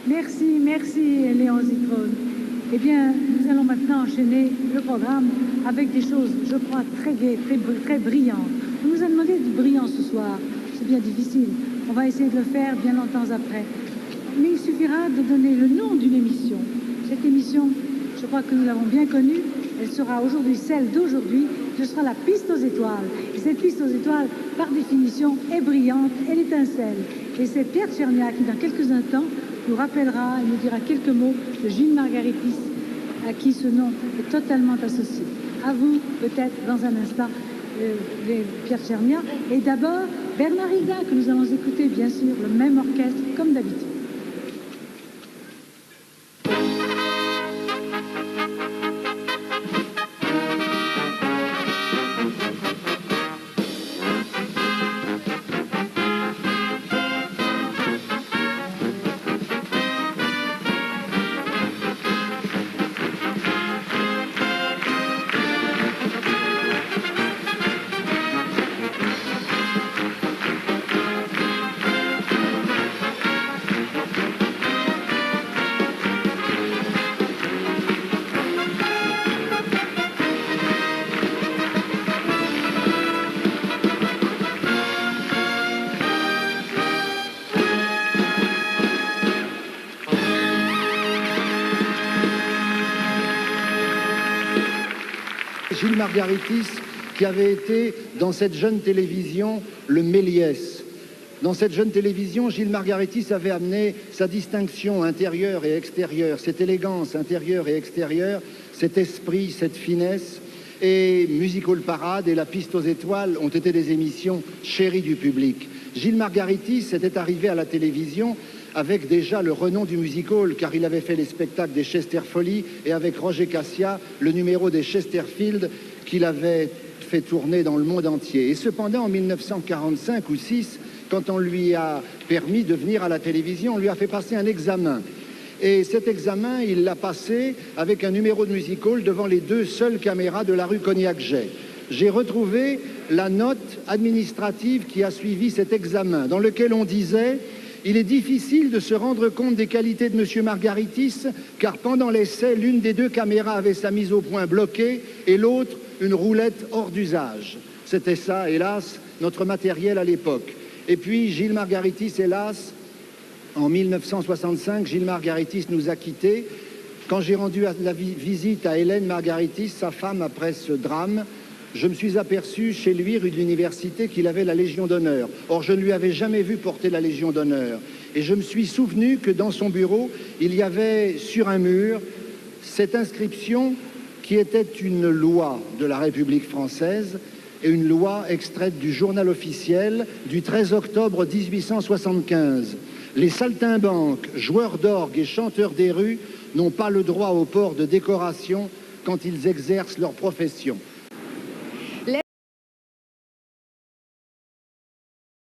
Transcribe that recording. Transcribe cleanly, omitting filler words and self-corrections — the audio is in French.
Merci Léon Zitrone. Eh bien, nous allons maintenant enchaîner le programme avec des choses, je crois, très gaies, très brillantes. On nous a demandé du brillant ce soir. C'est bien difficile. On va essayer de le faire bien longtemps après. Mais il suffira de donner le nom d'une émission. Cette émission, je crois que nous l'avons bien connue. Elle sera aujourd'hui celle d'aujourd'hui. Ce sera la piste aux étoiles. Et cette piste aux étoiles, par définition, est brillante, elle étincelle. Et c'est Pierre Tchernia qui, dans quelques instants, nous rappellera et nous dira quelques mots de Gilles Margaritis, à qui ce nom est totalement associé. À vous, peut-être, dans un instant, Pierre Tchernia. Et d'abord, Bernard Higuin, que nous allons écouter, bien sûr, le même orchestre, comme d'habitude. Gilles Margaritis, qui avait été dans cette jeune télévision le Méliès. Dans cette jeune télévision, Gilles Margaritis avait amené sa distinction intérieure et extérieure, cette élégance intérieure et extérieure, cet esprit, cette finesse. Et Musical Parade et La Piste aux Étoiles ont été des émissions chéries du public. Gilles Margaritis était arrivé à la télévision avec déjà le renom du musical, car il avait fait les spectacles des Chesterfolly et avec Roger Cassia, le numéro des Chesterfield qu'il avait fait tourner dans le monde entier. Et cependant, en 1945 ou 6, quand on lui a permis de venir à la télévision, on lui a fait passer un examen. Et cet examen, il l'a passé avec un numéro de musical devant les 2 seules caméras de la rue Cognac-Jay. J'ai retrouvé la note administrative qui a suivi cet examen, dans lequel on disait: il est difficile de se rendre compte des qualités de M. Margaritis, car pendant l'essai, l'une des 2 caméras avait sa mise au point bloquée et l'autre une roulette hors d'usage. C'était ça, hélas, notre matériel à l'époque. Et puis, Gilles Margaritis, hélas, en 1965, Gilles Margaritis nous a quittés. Quand j'ai rendu la visite à Hélène Margaritis, sa femme, après ce drame, je me suis aperçu chez lui, rue de l'Université, qu'il avait la Légion d'honneur. Or, je ne lui avais jamais vu porter la Légion d'honneur. Et je me suis souvenu que dans son bureau, il y avait sur un mur cette inscription qui était une loi de la République française et une loi extraite du journal officiel du 13 octobre 1875. Les saltimbanques, joueurs d'orgue et chanteurs des rues n'ont pas le droit au port de décoration quand ils exercent leur profession.